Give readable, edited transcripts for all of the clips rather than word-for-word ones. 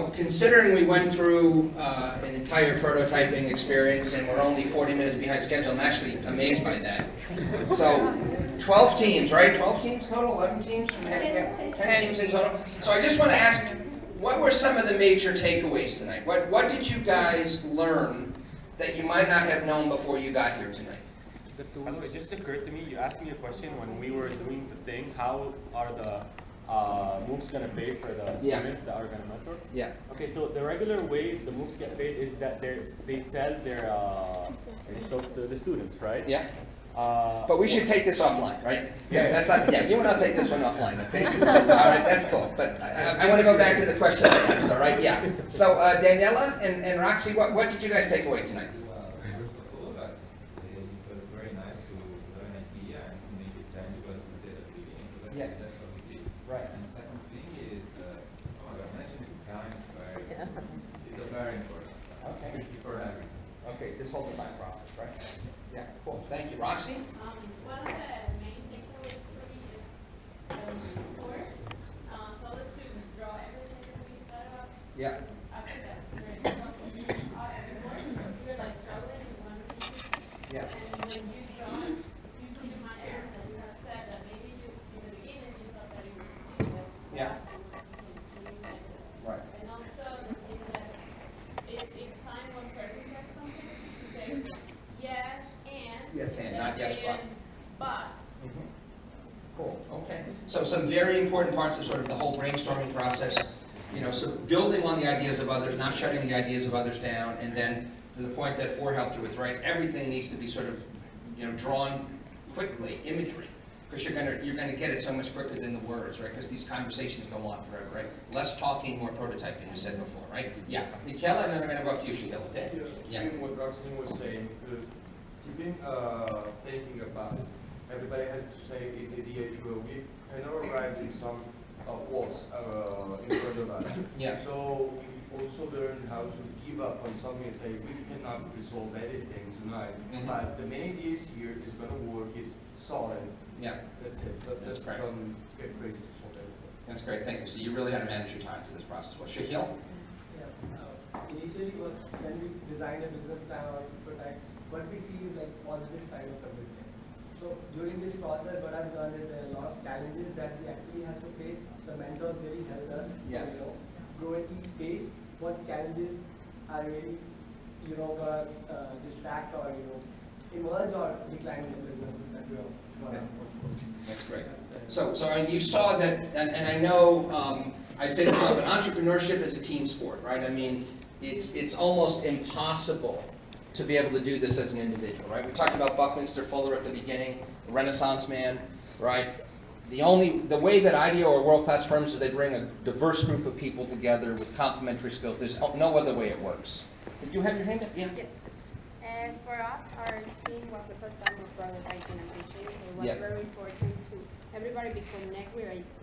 Considering we went through an entire prototyping experience and we're only 40 minutes behind schedule, I'm actually amazed by that. So 12 teams, right? 12 teams total? 11 teams? 10 teams in total? So I just want to ask, what were some of the major takeaways tonight? What did you guys learn that you might not have known before you got here tonight? By the way, it just occurred to me, you asked me a question when we were doing the thing, how are the MOOCs going to pay for the students that are going to mentor? Yeah. Okay, so the regular way the MOOCs get paid is that they sell their initials to the students, right? Yeah. But we should take this offline, right? Yes. That's not, yeah, you and I'll take this one offline, okay? All right, that's cool. But I want to go back to the question I asked, all right? Yeah. So Daniela and Roxy, what did you guys take away tonight? Yeah. That's what we did. Right. And the second thing is, managing time is very important. Okay. For everything. Okay, this whole design process, right? Yeah, cool. Thank you. Roxy? One of the main takeaways for me is the course. So the students draw everything that we thought about. Yeah. After that, very important. Every course, you're like struggling with one piece. Yeah. And when you draw, you keep in mind everything that you have said that maybe you, in the beginning, you thought that it was useless. Yeah. Right. And also, the thing that each time one person says something, you say yes and. Yes and, not yes but. But. Cool. Okay. So some very important parts of sort of the whole brainstorming process. You know, so building on the ideas of others, not shutting the ideas of others down, and then to the point that Four helped you with, right? Everything needs to be sort of, you know, drawn quickly, imagery, because you're gonna get it so much quicker than the words, right? Because these conversations go on forever, right? Less talking, more prototyping. We said before, right? Yeah. Michela, and then I'm gonna go up to you, Sheila. Okay? Yeah. What Roxanne was saying, keeping thinking about it. Everybody has to say its idea. We kind of arrived in some walls in front of us. Yeah. So we also learned how to give up on something and say we cannot resolve anything tonight. But the main idea is here is going to work. It's solid. Yeah. That's it. But That's great. Get crazy to solve everything. That's great. Thank you. So you really had to manage your time through this process. Well, Shahil? Yeah. Initially, when we design a business plan or prototype, what we see is like positive side of everything. So during this process, what I've learned is there are a lot of challenges that we actually have to face. The mentors really helped us, grow at each pace. What challenges are really, gonna distract or emerge or decline in the business that we are. That's great. So you saw that, and I know I say this often, entrepreneurship is a team sport, right? I mean, it's almost impossible to be able to do this as an individual, right? We talked about Buckminster Fuller at the beginning, the Renaissance man, right? The way that IDEO or world-class firms is they bring a diverse group of people together with complementary skills. There's no other way it works. Did you have your hand up? Yeah. Yes. And for us, our team was the first time of prototyping and pitching, so it was very important to everybody be connect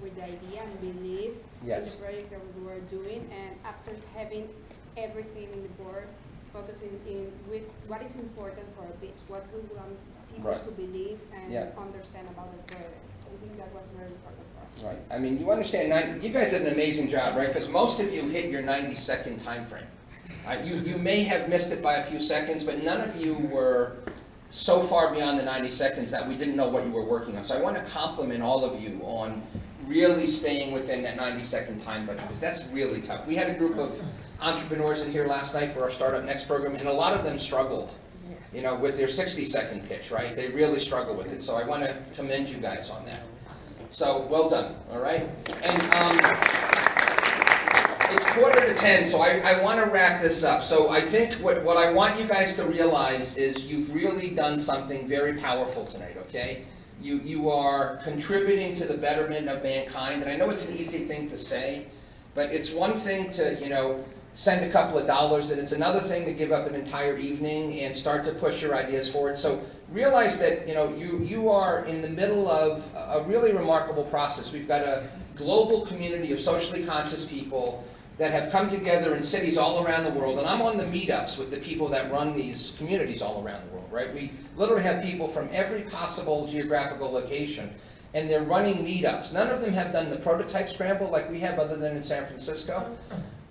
with the idea and believe in the project that we were doing. And after having everything in the board, focusing in with what is important for a pitch, what we want people to believe and understand about the project. I think that was very important for us. Right. I mean, you understand, you guys did an amazing job, right? Because most of you hit your 90-second time frame. You may have missed it by a few seconds, but none of you were so far beyond the 90 seconds that we didn't know what you were working on. So I want to compliment all of you on really staying within that 90-second time budget, because that's really tough. We had a group of entrepreneurs in here last night for our Startup Next program, and a lot of them struggled, with their 60-second pitch, right? They really struggle with it. So I want to commend you guys on that. So well done, all right? And it's 9:45, so I want to wrap this up. So I think what I want you guys to realize is you've really done something very powerful tonight, okay? You are contributing to the betterment of mankind, and I know it's an easy thing to say, but it's one thing to, send a couple of dollars, and it's another thing to give up an entire evening and start to push your ideas forward. So realize that, you are in the middle of a really remarkable process. We've got a global community of socially conscious people that have come together in cities all around the world, and I'm on the meetups with the people that run these communities all around the world, right? We literally have people from every possible geographical location, and they're running meetups. None of them have done the prototype scramble like we have other than in San Francisco,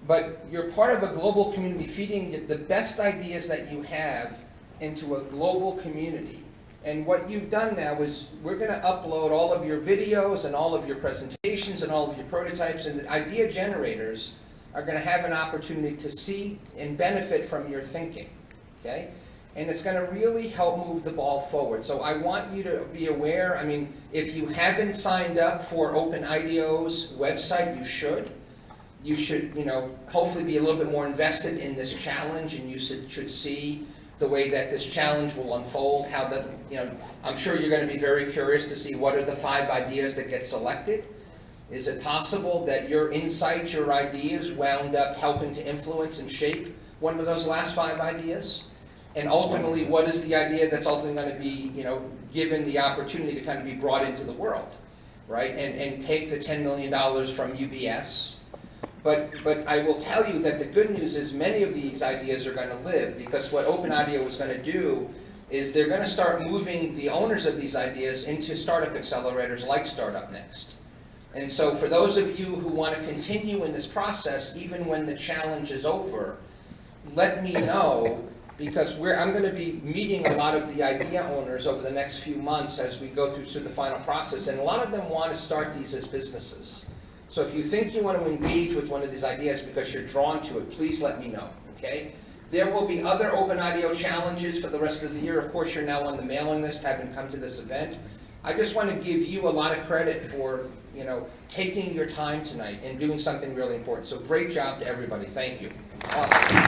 but you're part of a global community feeding the best ideas that you have into a global community. And what you've done now is we're going to upload all of your videos and all of your presentations and all of your prototypes, and the idea generators are going to have an opportunity to see and benefit from your thinking, okay? And it's going to really help move the ball forward. So I want you to be aware, I mean, if you haven't signed up for OpenIDEO's website, you should. You should, you know, hopefully be a little bit more invested in this challenge, and you should see the way that this challenge will unfold, how the, you know, I'm sure you're going to be very curious to see what are the 5 ideas that get selected. Is it possible that your insights, your ideas wound up helping to influence and shape one of those last 5 ideas? And ultimately, what is the idea that's ultimately going to be, you know, given the opportunity to kind of be brought into the world, right? And take the $10 million from UBS. But I will tell you that the good news is many of these ideas are going to live, because what OpenIDEO is going to do is they're going to start moving the owners of these ideas into startup accelerators like Startup Next. And so for those of you who want to continue in this process, even when the challenge is over, let me know, because I'm going to be meeting a lot of the idea owners over the next few months as we go through the final process, and a lot of them want to start these as businesses. So if you think you want to engage with one of these ideas because you're drawn to it, please let me know, okay? There will be other OpenIDEO challenges for the rest of the year. Of course, you're now on the mailing list, having come to this event. I just want to give you a lot of credit for, you know, taking your time tonight and doing something really important. So great job to everybody. Thank you. Awesome.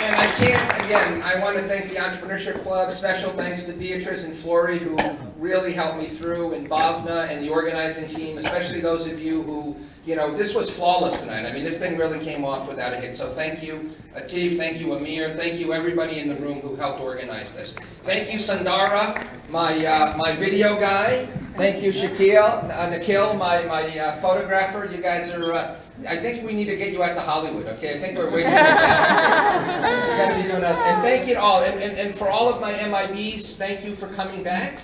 And I can't, again, I want to thank the Entrepreneurship Club. Special thanks to Beatrice and Flory, who really helped me through, and Bhavna and the organizing team, especially those of you who, you know, this was flawless tonight. I mean, this thing really came off without a hit. So thank you, Atif, thank you, Amir, thank you everybody in the room who helped organize this. Thank you, Sundara, my video guy. Thank you, Nikhil, my photographer. You guys are, I think we need to get you out to Hollywood, okay? I think we're wasting our time. We got to be doing us. And thank you all. And for all of my MIBs, thank you for coming back.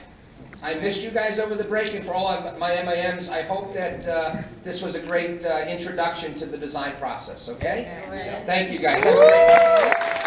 I missed you guys over the break, and for all of my MIMs, I hope that this was a great introduction to the design process, okay? Thank you guys. Have a great night.